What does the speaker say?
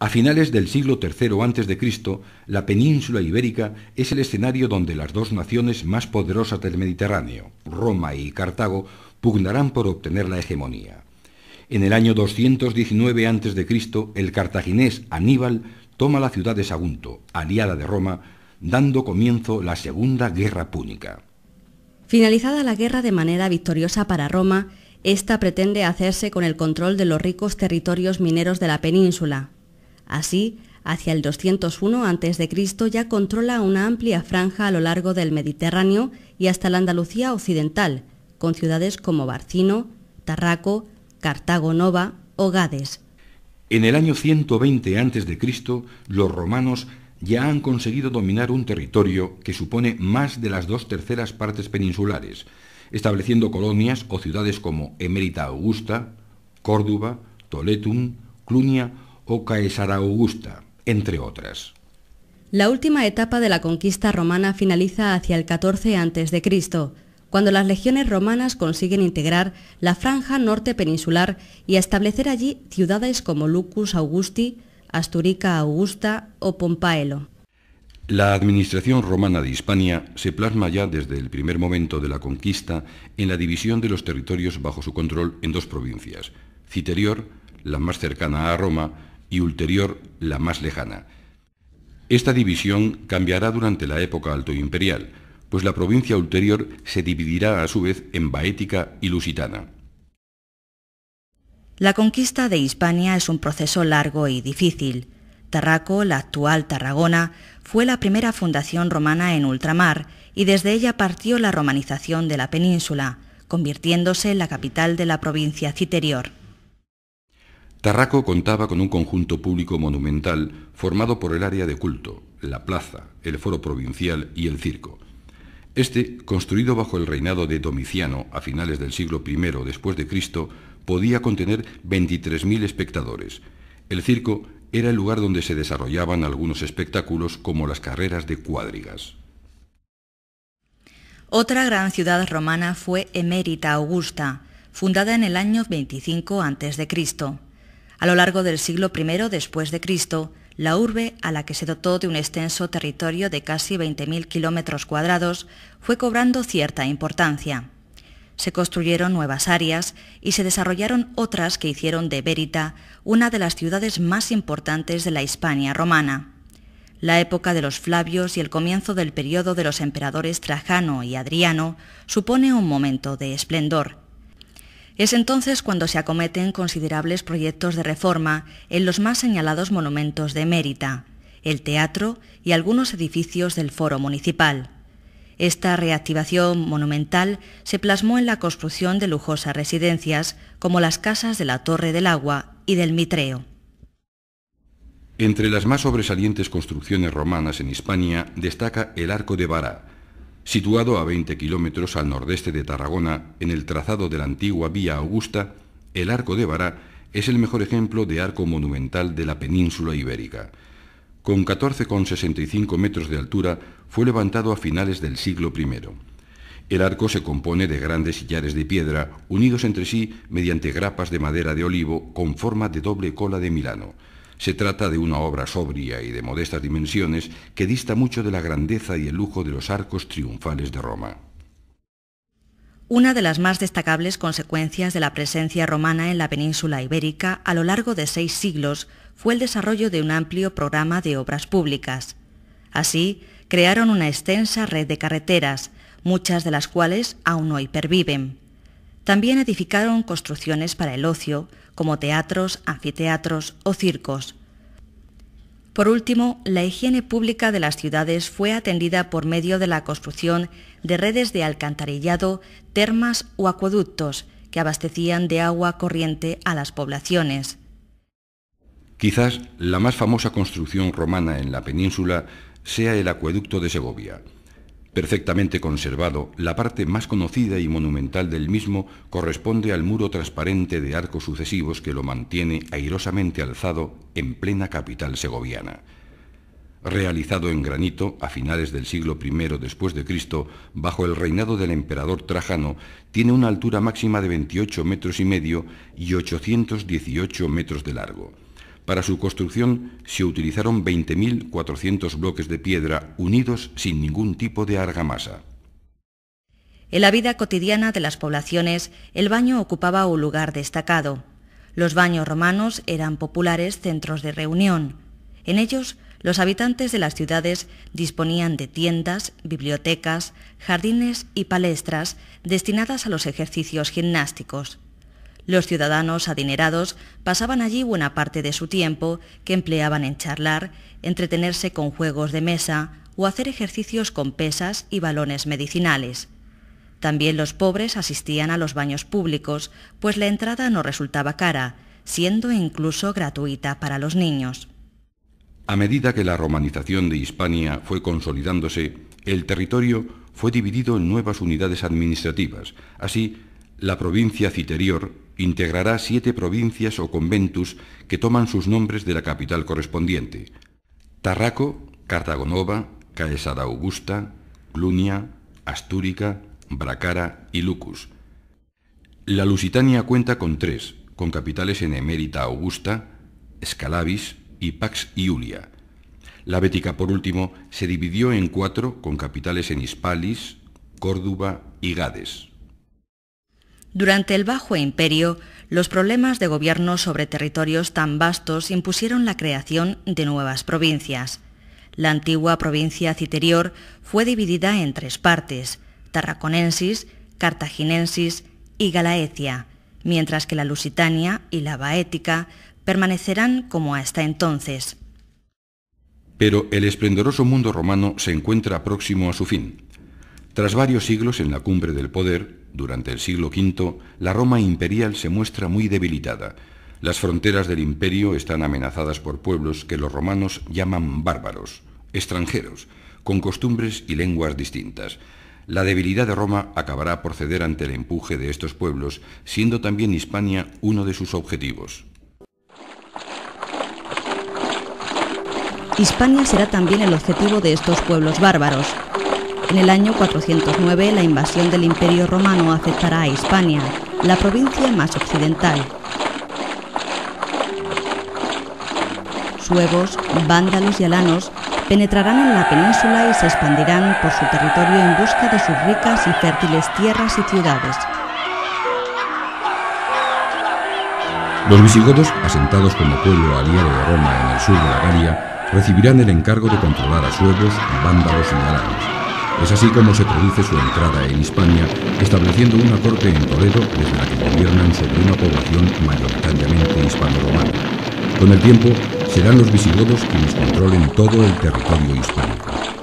A finales del siglo III a.C., la península ibérica es el escenario donde las dos naciones más poderosas del Mediterráneo, Roma y Cartago, pugnarán por obtener la hegemonía. En el año 219 a.C., el cartaginés Aníbal toma la ciudad de Sagunto, aliada de Roma, dando comienzo la Segunda Guerra Púnica. Finalizada la guerra de manera victoriosa para Roma, esta pretende hacerse con el control de los ricos territorios mineros de la península. Así, hacia el 201 a.C. ya controla una amplia franja a lo largo del Mediterráneo y hasta la Andalucía occidental, con ciudades como Barcino, Tarraco, Cartago Nova o Gades. En el año 120 a.C., los romanos ya han conseguido dominar un territorio que supone más de las 2/3 partes peninsulares, estableciendo colonias o ciudades como Emérita Augusta, Córdoba, Toletum, Clunia o Caesarea Augusta, entre otras. La última etapa de la conquista romana finaliza hacia el 14 a.C., cuando las legiones romanas consiguen integrar la franja norte peninsular y establecer allí ciudades como Lucus Augusti, Asturica Augusta o Pompaelo. La administración romana de Hispania se plasma ya desde el primer momento de la conquista en la división de los territorios bajo su control en dos provincias, Citerior, la más cercana a Roma, y Ulterior, la más lejana. Esta división cambiará durante la época altoimperial, pues la provincia ulterior se dividirá a su vez en Baética y Lusitana. La conquista de Hispania es un proceso largo y difícil. Tarraco, la actual Tarragona, fue la primera fundación romana en ultramar y desde ella partió la romanización de la península, convirtiéndose en la capital de la provincia Citerior. Tarraco contaba con un conjunto público monumental formado por el área de culto, la plaza, el foro provincial y el circo. Este, construido bajo el reinado de Domiciano a finales del siglo I después de Cristo, podía contener 23.000 espectadores. El circo era el lugar donde se desarrollaban algunos espectáculos como las carreras de cuadrigas. Otra gran ciudad romana fue Emérita Augusta, fundada en el año 25 a.C. A lo largo del siglo I después de Cristo, la urbe, a la que se dotó de un extenso territorio de casi 20.000 kilómetros cuadrados, fue cobrando cierta importancia. Se construyeron nuevas áreas y se desarrollaron otras que hicieron de Bérita una de las ciudades más importantes de la Hispania romana. La época de los Flavios y el comienzo del periodo de los emperadores Trajano y Adriano supone un momento de esplendor. Es entonces cuando se acometen considerables proyectos de reforma en los más señalados monumentos de Emérita, el teatro y algunos edificios del foro municipal. Esta reactivación monumental se plasmó en la construcción de lujosas residencias como las casas de la Torre del Agua y del Mitreo. Entre las más sobresalientes construcciones romanas en Hispania destaca el Arco de Bara, situado a 20 kilómetros al nordeste de Tarragona, en el trazado de la antigua Vía Augusta. El Arco de Bara es el mejor ejemplo de arco monumental de la península ibérica. Con 14,65 metros de altura, fue levantado a finales del siglo I. El arco se compone de grandes sillares de piedra, unidos entre sí mediante grapas de madera de olivo con forma de doble cola de Milano. Se trata de una obra sobria y de modestas dimensiones que dista mucho de la grandeza y el lujo de los arcos triunfales de Roma. Una de las más destacables consecuencias de la presencia romana en la península ibérica a lo largo de 6 siglos fue el desarrollo de un amplio programa de obras públicas. Así, crearon una extensa red de carreteras, muchas de las cuales aún hoy perviven. También edificaron construcciones para el ocio, como teatros, anfiteatros o circos. Por último, la higiene pública de las ciudades fue atendida por medio de la construcción de redes de alcantarillado, termas o acueductos que abastecían de agua corriente a las poblaciones. Quizás la más famosa construcción romana en la península sea el acueducto de Segovia. Perfectamente conservado, la parte más conocida y monumental del mismo corresponde al muro transparente de arcos sucesivos que lo mantiene airosamente alzado en plena capital segoviana. Realizado en granito a finales del siglo I después de Cristo, bajo el reinado del emperador Trajano, tiene una altura máxima de 28,5 metros y 818 metros de largo. Para su construcción se utilizaron 20.400 bloques de piedra unidos sin ningún tipo de argamasa. En la vida cotidiana de las poblaciones, el baño ocupaba un lugar destacado. Los baños romanos eran populares centros de reunión. En ellos, los habitantes de las ciudades disponían de tiendas, bibliotecas, jardines y palestras destinadas a los ejercicios gimnásticos. Los ciudadanos adinerados pasaban allí buena parte de su tiempo que empleaban en charlar, entretenerse con juegos de mesa o hacer ejercicios con pesas y balones medicinales. También los pobres asistían a los baños públicos, pues la entrada no resultaba cara, siendo incluso gratuita para los niños. A medida que la romanización de Hispania fue consolidándose, el territorio fue dividido en nuevas unidades administrativas. Así, la provincia Citerior integrará 7 provincias o conventus que toman sus nombres de la capital correspondiente: Tarraco, Cartagonova, Caesarea Augusta, Clunia, Astúrica, Bracara y Lucus. La Lusitania cuenta con 3, con capitales en Emérita Augusta, Scalavis y Pax Iulia. La Bética, por último, se dividió en 4, con capitales en Hispalis, Córdoba y Gades. Durante el Bajo Imperio, los problemas de gobierno sobre territorios tan vastos impusieron la creación de nuevas provincias. La antigua provincia Citerior fue dividida en 3 partes: Tarraconensis, Cartaginensis y Galaecia, mientras que la Lusitania y la Baética permanecerán como hasta entonces. Pero el esplendoroso mundo romano se encuentra próximo a su fin. Tras varios siglos en la cumbre del poder, durante el siglo V, la Roma imperial se muestra muy debilitada. Las fronteras del imperio están amenazadas por pueblos que los romanos llaman bárbaros, extranjeros, con costumbres y lenguas distintas. La debilidad de Roma acabará por ceder ante el empuje de estos pueblos, siendo también Hispania uno de sus objetivos. Hispania será también el objetivo de estos pueblos bárbaros. En el año 409, la invasión del Imperio Romano afectará a Hispania, la provincia más occidental. Suevos, vándalos y alanos penetrarán en la península y se expandirán por su territorio en busca de sus ricas y fértiles tierras y ciudades. Los visigodos, asentados como pueblo aliado de Roma en el sur de la Galia, recibirán el encargo de controlar a suevos, vándalos y alanos. Es así como se produce su entrada en Hispania, estableciendo una corte en Toledo desde la que gobiernan sobre una población mayoritariamente hispano-romana. Con el tiempo, serán los visigodos quienes controlen todo el territorio hispánico.